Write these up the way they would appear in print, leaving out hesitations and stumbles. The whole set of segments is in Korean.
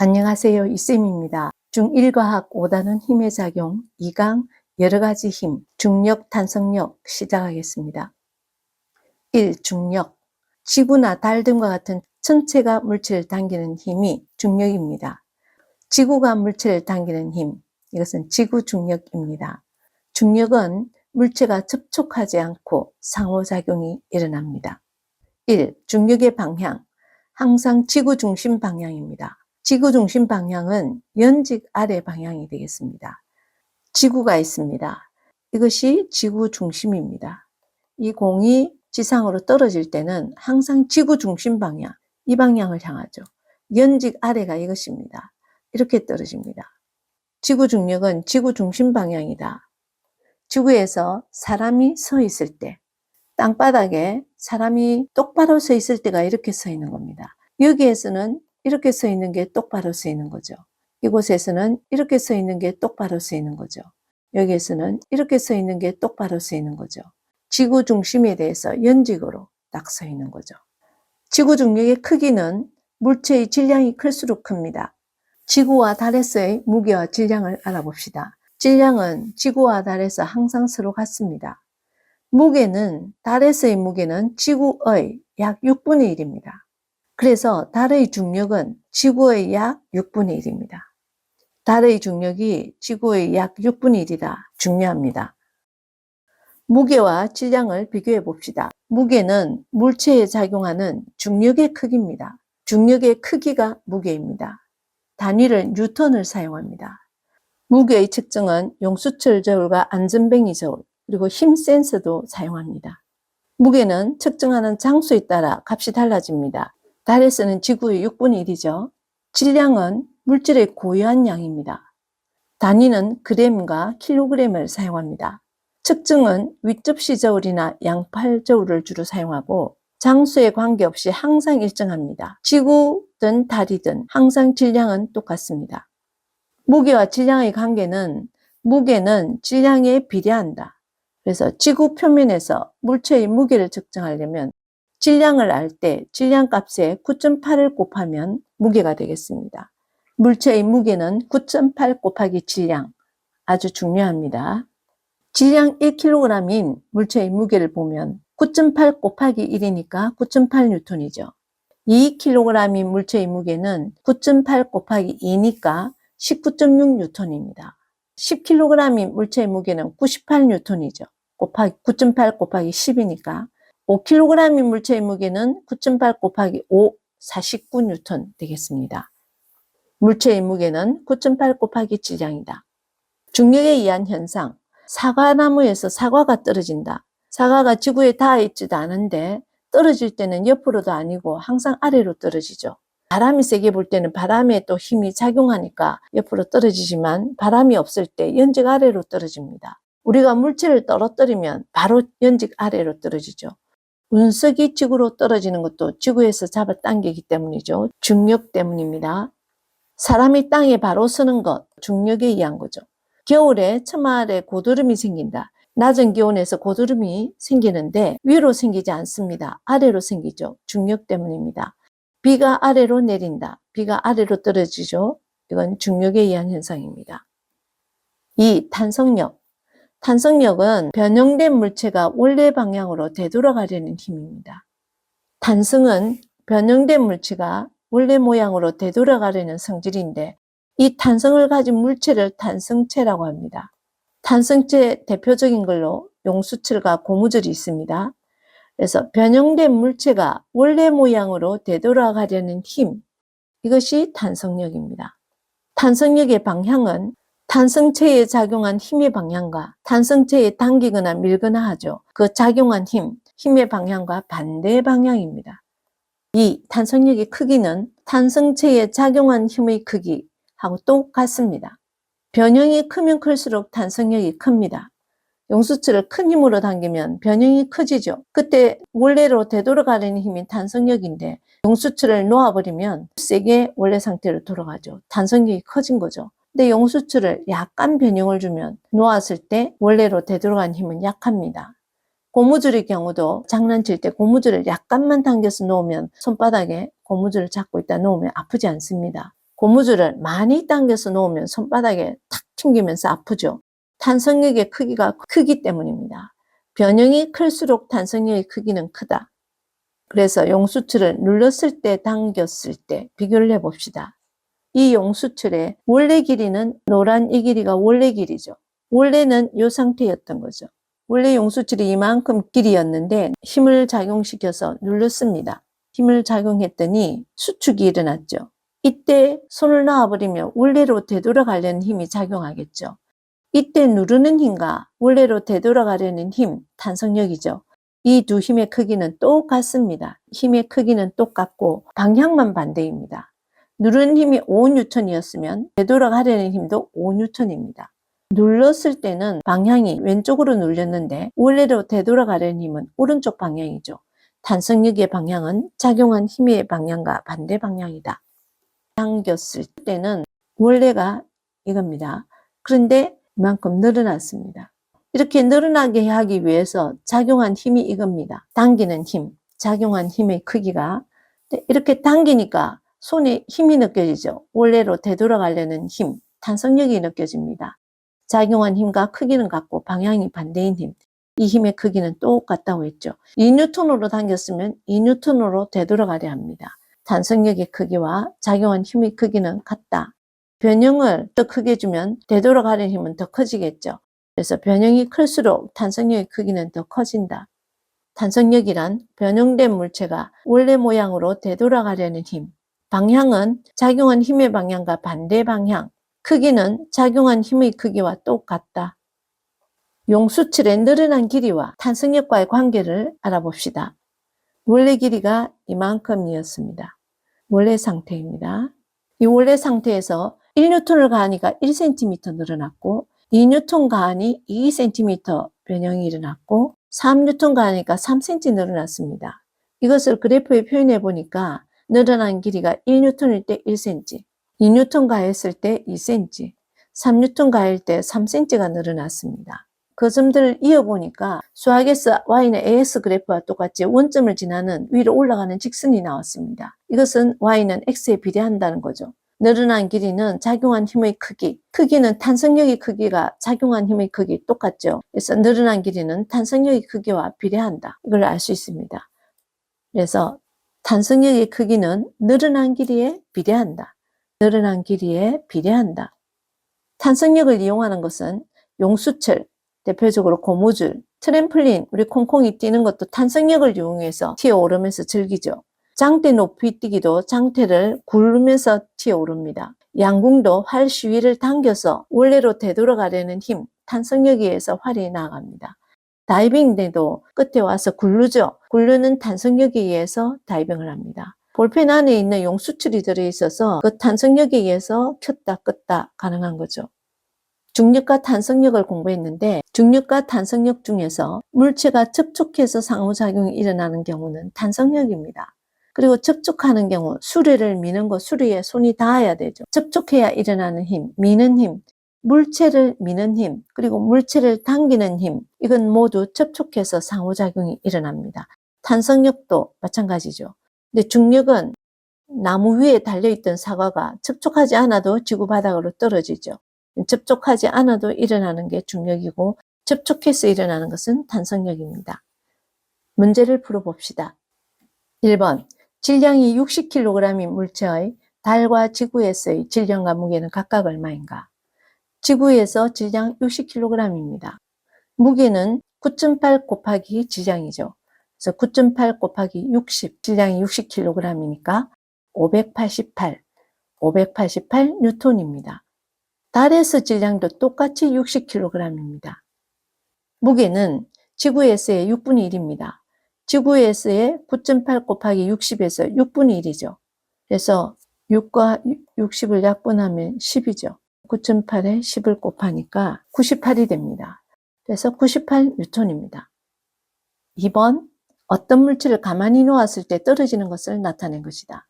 안녕하세요. 이쌤입니다. 중1과학 5단원 힘의 작용 2강 여러 가지 힘, 중력, 탄성력 시작하겠습니다. 1. 중력. 지구나 달 등과 같은 천체가 물체를 당기는 힘이 중력입니다. 지구가 물체를 당기는 힘, 이것은 지구 중력입니다. 중력은 물체가 접촉하지 않고 상호작용이 일어납니다. 1. 중력의 방향. 항상 지구 중심 방향입니다. 지구 중심 방향은 연직 아래 방향이 되겠습니다. 지구가 있습니다. 이것이 지구 중심입니다. 이 공이 지상으로 떨어질 때는 항상 지구 중심 방향, 이 방향을 향하죠. 연직 아래가 이것입니다. 이렇게 떨어집니다. 지구 중력은 지구 중심 방향이다. 지구에서 사람이 서 있을 때, 땅바닥에 사람이 똑바로 서 있을 때가 이렇게 서 있는 겁니다. 여기에서는 이렇게 서 있는 게 똑바로 서 있는 거죠. 이곳에서는 이렇게 서 있는 게 똑바로 서 있는 거죠. 여기에서는 이렇게 서 있는 게 똑바로 서 있는 거죠. 지구 중심에 대해서 연직으로 딱 서 있는 거죠. 지구 중력의 크기는 물체의 질량이 클수록 큽니다. 지구와 달에서의 무게와 질량을 알아봅시다. 질량은 지구와 달에서 항상 서로 같습니다. 무게는, 달에서의 무게는 지구의 약 6분의 1입니다. 그래서 달의 중력은 지구의 약 6분의 1입니다. 달의 중력이 지구의 약 6분의 1이다. 중요합니다. 무게와 질량을 비교해 봅시다. 무게는 물체에 작용하는 중력의 크기입니다. 중력의 크기가 무게입니다. 단위를 뉴턴을 사용합니다. 무게의 측정은 용수철 저울과 안전뱅이 저울, 그리고 힘 센서도 사용합니다. 무게는 측정하는 장소에 따라 값이 달라집니다. 달에서는 지구의 6분의 1이죠. 질량은 물질의 고유한 양입니다. 단위는 그램과 킬로그램을 사용합니다. 측정은 윗접시 저울이나 양팔 저울을 주로 사용하고 장소에 관계없이 항상 일정합니다. 지구든 달이든 항상 질량은 똑같습니다. 무게와 질량의 관계는 무게는 질량에 비례한다. 그래서 지구 표면에서 물체의 무게를 측정하려면 질량을 알 때 질량 값에 9.8을 곱하면 무게가 되겠습니다. 물체의 무게는 9.8 곱하기 질량, 아주 중요합니다. 질량 1kg인 물체의 무게를 보면 9.8 곱하기 1이니까 9.8N이죠. 2kg인 물체의 무게는 9.8 곱하기 2니까 19.6N입니다. 10kg인 물체의 무게는 98N이죠. 9.8 곱하기 10이니까 5kg인 물체의 무게는 9.8 곱하기 5, 49N 되겠습니다. 물체의 무게는 9.8 곱하기 질량이다. 중력에 의한 현상, 사과나무에서 사과가 떨어진다. 사과가 지구에 닿아 있지도 않은데 떨어질 때는 옆으로도 아니고 항상 아래로 떨어지죠. 바람이 세게 불 때는 바람에 또 힘이 작용하니까 옆으로 떨어지지만 바람이 없을 때 연직 아래로 떨어집니다. 우리가 물체를 떨어뜨리면 바로 연직 아래로 떨어지죠. 운석이 지구로 떨어지는 것도 지구에서 잡아당기기 때문이죠. 중력 때문입니다. 사람이 땅에 바로 서는 것, 중력에 의한 거죠. 겨울에 처마 아래 고드름이 생긴다. 낮은 기온에서 고드름이 생기는데 위로 생기지 않습니다. 아래로 생기죠. 중력 때문입니다. 비가 아래로 내린다. 비가 아래로 떨어지죠. 이건 중력에 의한 현상입니다. 2. 탄성력. 탄성력은 변형된 물체가 원래 방향으로 되돌아가려는 힘입니다. 탄성은 변형된 물체가 원래 모양으로 되돌아가려는 성질인데 이 탄성을 가진 물체를 탄성체라고 합니다. 탄성체 대표적인 걸로 용수철과 고무줄이 있습니다. 그래서 변형된 물체가 원래 모양으로 되돌아가려는 힘, 이것이 탄성력입니다. 탄성력의 방향은 탄성체에 작용한 힘의 방향과 탄성체에 당기거나 밀거나 하죠. 그 작용한 힘의 방향과 반대 방향입니다. 2. 탄성력의 크기는 탄성체에 작용한 힘의 크기하고 똑같습니다. 변형이 크면 클수록 탄성력이 큽니다. 용수철을 큰 힘으로 당기면 변형이 커지죠. 그때 원래로 되돌아가는 힘이 탄성력인데 용수철을 놓아버리면 세게 원래 상태로 돌아가죠. 탄성력이 커진 거죠. 근데 용수철을 약간 변형을 주면 놓았을 때 원래로 되돌아가는 힘은 약합니다. 고무줄의 경우도 장난칠 때 고무줄을 약간만 당겨서 놓으면 손바닥에 고무줄을 잡고 있다 놓으면 아프지 않습니다. 고무줄을 많이 당겨서 놓으면 손바닥에 탁 튕기면서 아프죠. 탄성력의 크기가 크기 때문입니다. 변형이 클수록 탄성력의 크기는 크다. 그래서 용수철을 눌렀을 때, 당겼을 때 비교를 해봅시다. 이 용수철의 원래 길이는 노란 이 길이가 원래 길이죠. 원래는 이 상태였던 거죠. 원래 용수철이 이만큼 길이였는데 힘을 작용시켜서 눌렀습니다. 힘을 작용했더니 수축이 일어났죠. 이때 손을 놔버리면 원래로 되돌아가려는 힘이 작용하겠죠. 이때 누르는 힘과 원래로 되돌아가려는 힘, 탄성력이죠. 이 두 힘의 크기는 똑같습니다. 힘의 크기는 똑같고 방향만 반대입니다. 누르는 힘이 5N이었으면 되돌아가려는 힘도 5N입니다. 눌렀을 때는 방향이 왼쪽으로 눌렸는데 원래로 되돌아가려는 힘은 오른쪽 방향이죠. 탄성력의 방향은 작용한 힘의 방향과 반대 방향이다. 당겼을 때는 원래가 이겁니다. 그런데 이만큼 늘어났습니다. 이렇게 늘어나게 하기 위해서 작용한 힘이 이겁니다. 당기는 힘, 작용한 힘의 크기가 이렇게 당기니까 손에 힘이 느껴지죠. 원래로 되돌아가려는 힘, 탄성력이 느껴집니다. 작용한 힘과 크기는 같고 방향이 반대인 힘, 이 힘의 크기는 똑같다고 했죠. 2N으로 당겼으면 2N으로 되돌아가려 합니다. 탄성력의 크기와 작용한 힘의 크기는 같다. 변형을 더 크게 주면 되돌아가려는 힘은 더 커지겠죠. 그래서 변형이 클수록 탄성력의 크기는 더 커진다. 탄성력이란 변형된 물체가 원래 모양으로 되돌아가려는 힘, 방향은 작용한 힘의 방향과 반대 방향, 크기는 작용한 힘의 크기와 똑같다. 용수철의 늘어난 길이와 탄성력과의 관계를 알아봅시다. 원래 길이가 이만큼이었습니다. 원래 상태입니다. 이 원래 상태에서 1N을 가하니까 1cm 늘어났고 2N 가하니 2cm 변형이 일어났고 3N 가하니까 3cm 늘어났습니다. 이것을 그래프에 표현해 보니까 늘어난 길이가 1N일 때 1cm, 2N 가했을 때 2cm, 3N 가할 때 3cm가 늘어났습니다. 그 점들을 이어보니까 수학에서 y는 ax 그래프와 똑같이 원점을 지나는 위로 올라가는 직선이 나왔습니다. 이것은 y는 x에 비례한다는 거죠. 늘어난 길이는 작용한 힘의 크기, 크기는 탄성력의 크기가 작용한 힘의 크기 똑같죠. 그래서 늘어난 길이는 탄성력의 크기와 비례한다. 이걸 알 수 있습니다. 그래서 탄성력의 크기는 늘어난 길이에 비례한다. 늘어난 길이에 비례한다. 탄성력을 이용하는 것은 용수철, 대표적으로 고무줄, 트램플린, 우리 콩콩이 뛰는 것도 탄성력을 이용해서 튀어오르면서 즐기죠. 장대 높이 뛰기도 장대를 굴르면서 튀어오릅니다. 양궁도 활 시위를 당겨서 원래로 되돌아가려는 힘, 탄성력에 의해서 활이 나아갑니다. 다이빙도 끝에 와서 굴르죠. 굴르는 탄성력에 의해서 다이빙을 합니다. 볼펜 안에 있는 용수철이 들어있어서 그 탄성력에 의해서 켰다 껐다 가능한 거죠. 중력과 탄성력을 공부했는데 중력과 탄성력 중에서 물체가 접촉해서 상호작용이 일어나는 경우는 탄성력입니다. 그리고 접촉하는 경우 수레를 미는 거, 수레에 손이 닿아야 되죠. 접촉해야 일어나는 힘, 미는 힘, 물체를 미는 힘, 그리고 물체를 당기는 힘, 이건 모두 접촉해서 상호작용이 일어납니다. 탄성력도 마찬가지죠. 근데 중력은 나무 위에 달려있던 사과가 접촉하지 않아도 지구 바닥으로 떨어지죠. 접촉하지 않아도 일어나는 게 중력이고 접촉해서 일어나는 것은 탄성력입니다. 문제를 풀어봅시다. 1번, 질량이 60kg인 물체의 달과 지구에서의 질량과 무게는 각각 얼마인가? 지구에서 질량 60kg입니다. 무게는 9.8 곱하기 질량이죠. 그래서 9.8 곱하기 60, 질량이 60kg이니까 588 뉴턴입니다. 달에서 질량도 똑같이 60kg입니다. 무게는 지구에서의 6분의 1입니다. 지구에서의 9.8 곱하기 60에서 6분의 1이죠. 그래서 6과 60을 약분하면 10이죠. 9.8에 10을 곱하니까 98이 됩니다. 그래서 98뉴턴입니다. 2번, 어떤 물질을 가만히 놓았을 때 떨어지는 것을 나타낸 것이다.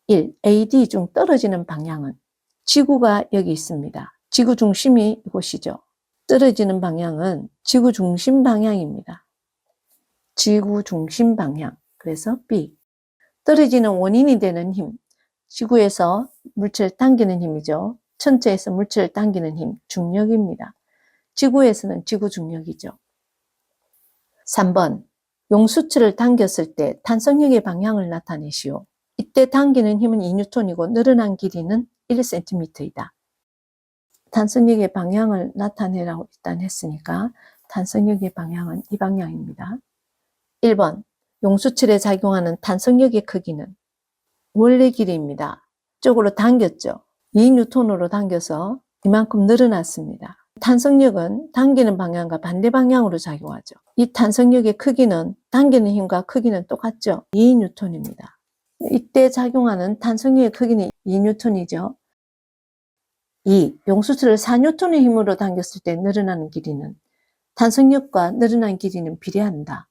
1. AD 중 떨어지는 방향은 지구가 여기 있습니다. 지구 중심이 이곳이죠. 떨어지는 방향은 지구 중심 방향입니다. 지구 중심 방향. 그래서 B. 떨어지는 원인이 되는 힘. 지구에서 물체를 당기는 힘이죠. 천체에서 물체를 당기는 힘, 중력입니다. 지구에서는 지구 중력이죠. 3번, 용수철을 당겼을 때 탄성력의 방향을 나타내시오. 이때 당기는 힘은 2N이고 늘어난 길이는 1cm이다. 탄성력의 방향을 나타내라고 일단 했으니까 탄성력의 방향은 이 방향입니다. 1번, 용수철에 작용하는 탄성력의 크기는 원래 길이입니다. 이쪽으로 당겼죠. 2N으로 당겨서 이만큼 늘어났습니다. 탄성력은 당기는 방향과 반대 방향으로 작용하죠. 이 탄성력의 크기는 당기는 힘과 크기는 똑같죠. 2N입니다. 이때 작용하는 탄성력의 크기는 2N이죠. 2. 용수철을 4N의 힘으로 당겼을 때 늘어나는 길이는 탄성력과 늘어난 길이는 비례한다.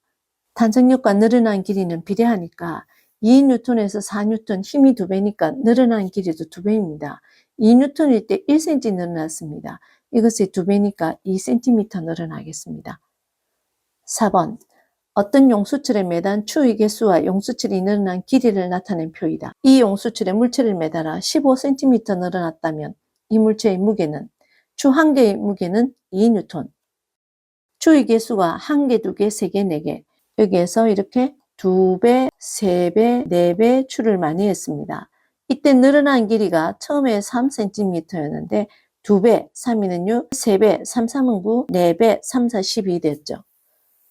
탄성력과 늘어난 길이는 비례하니까 2N에서 4N 힘이 2배니까 늘어난 길이도 2배입니다. 2N일 때 1cm 늘어났습니다. 이것이 2배니까 2cm 늘어나겠습니다. 4번, 어떤 용수철에 매단 추의 개수와 용수철이 늘어난 길이를 나타낸 표이다. 이 용수철에 물체를 매달아 15cm 늘어났다면 이 물체의 무게는 추 한 개의 무게는 2N. 추의 개수가 1개, 2개, 3개, 4개. 여기에서 이렇게 2배, 3배, 4배 추를 많이 했습니다. 이때 늘어난 길이가 처음에 3cm였는데 2배, 3이는 6, 3배, 3, 3은 9, 4배, 3, 4, 12 됐죠.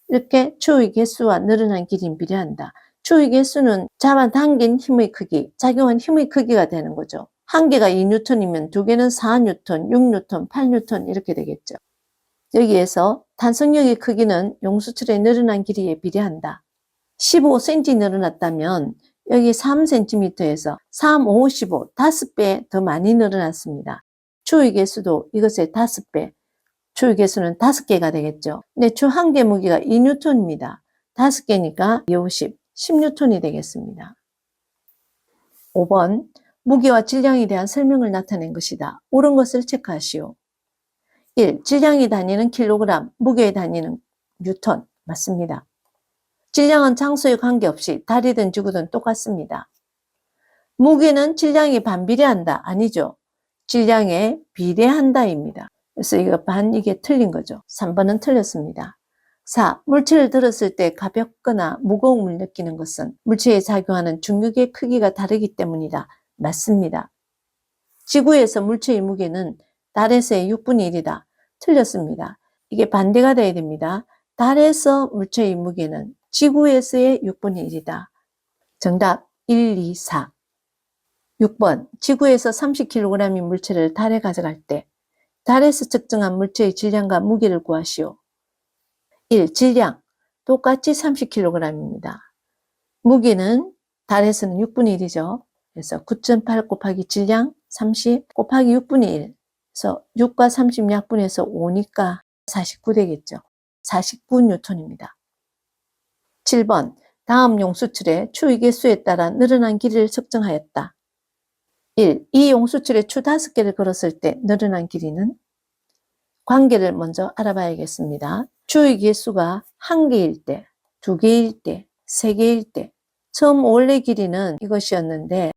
이렇게 추의 개수와 늘어난 길이는 비례한다. 추의 개수는 잡아당긴 힘의 크기, 작용한 힘의 크기가 되는 거죠. 한 개가 2N이면 두 개는 4N, 6N, 8N 이렇게 되겠죠. 여기에서 탄성력의 크기는 용수철의 늘어난 길이에 비례한다. 15cm 늘어났다면 여기 3cm에서 3, 5, 15, 5배 더 많이 늘어났습니다. 추의 개수도 이것의 5배, 추의 개수는 5개가 되겠죠. 근데 추 한 개 무게가 2N입니다. 5개니까 2, 50, 10N이 되겠습니다. 5번, 무게와 질량에 대한 설명을 나타낸 것이다. 옳은 것을 체크하시오. 1. 질량이 다니는 킬로그램, 무게의 단위는 뉴턴. 맞습니다. 질량은 장소에 관계없이 달이든 지구든 똑같습니다. 무게는 질량에 반비례한다. 아니죠. 질량에 비례한다입니다. 그래서 이거 이게 틀린 거죠. 3번은 틀렸습니다. 4. 물체를 들었을 때 가볍거나 무거움을 느끼는 것은 물체에 작용하는 중력의 크기가 다르기 때문이다. 맞습니다. 지구에서 물체의 무게는 달에서의 6분의 1이다. 틀렸습니다. 이게 반대가 돼야 됩니다. 달에서 물체의 무게는 지구에서의 6분의 1이다. 정답 1, 2, 4. 6번, 지구에서 30kg의 물체를 달에 가져갈 때 달에서 측정한 물체의 질량과 무게를 구하시오. 1. 질량 똑같이 30kg입니다. 무게는 달에서는 6분의 1이죠. 그래서 9.8 곱하기 질량 30 곱하기 6분의 1. 그래서 6과 30 약분해서 5니까 49 되겠죠. 49N입니다. 7번, 다음 용수철의 추의 개수에 따라 늘어난 길이를 측정하였다. 1. 이 용수철에 추 5개를 걸었을 때 늘어난 길이는 관계를 먼저 알아봐야겠습니다. 추의 개수가 1개일 때, 2개일 때, 3개일 때 처음 원래 길이는 이것이었는데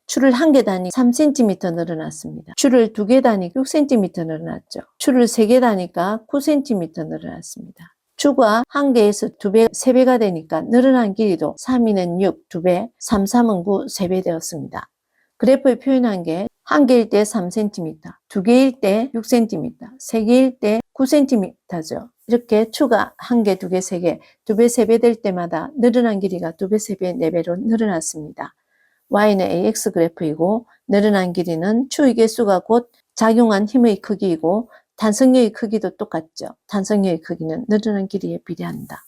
추를 1개 단위 3cm 늘어났습니다. 추를 2개 단위 6cm 늘어났죠. 추를 3개 단위가 9cm 늘어났습니다. 추가 1개에서 2배, 3배가 되니까 늘어난 길이도 3, 2는 6, 2배, 3, 3은 9, 3배 되었습니다. 그래프에 표현한 게 1개일 때 3cm, 2개일 때 6cm, 3개일 때 9cm죠. 이렇게 추가 1개, 2개, 3개, 2배, 3배 될 때마다 늘어난 길이가 2배, 3배, 4배로 늘어났습니다. y는 ax 그래프이고 늘어난 길이는 추의 개수가 곧 작용한 힘의 크기이고 탄성력의 크기도 똑같죠. 탄성력의 크기는 늘어난 길이에 비례한다.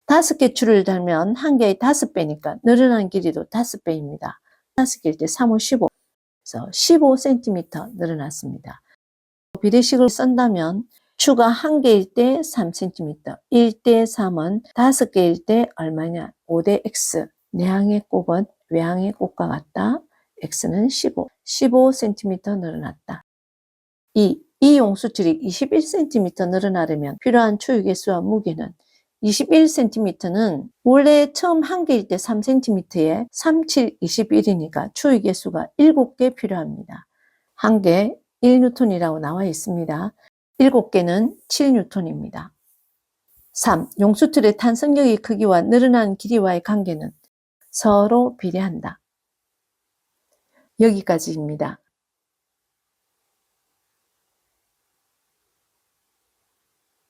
5개 추를 달면 1개의 5배니까 늘어난 길이도 5배입니다. 5개일 때 3, 5, 15. 그래서 15cm 늘어났습니다. 비례식을 쓴다면 추가 1개일 때 3cm, 1대 3은 5개일 때 얼마냐? 5대 x. 내항의 곱은 외항의 곱과 같다. x는 15cm 늘어났다. 2. 이 용수철이 21cm 늘어나려면 필요한 추의 개수와 무게는 21cm는 원래 처음 한 개일 때 3cm에 3, 7, 21이니까 추위 개수가 7개 필요합니다. 한 개 1N이라고 나와 있습니다. 7개는 7N입니다. 3. 용수틀의 탄성력의 크기와 늘어난 길이와의 관계는 서로 비례한다. 여기까지입니다.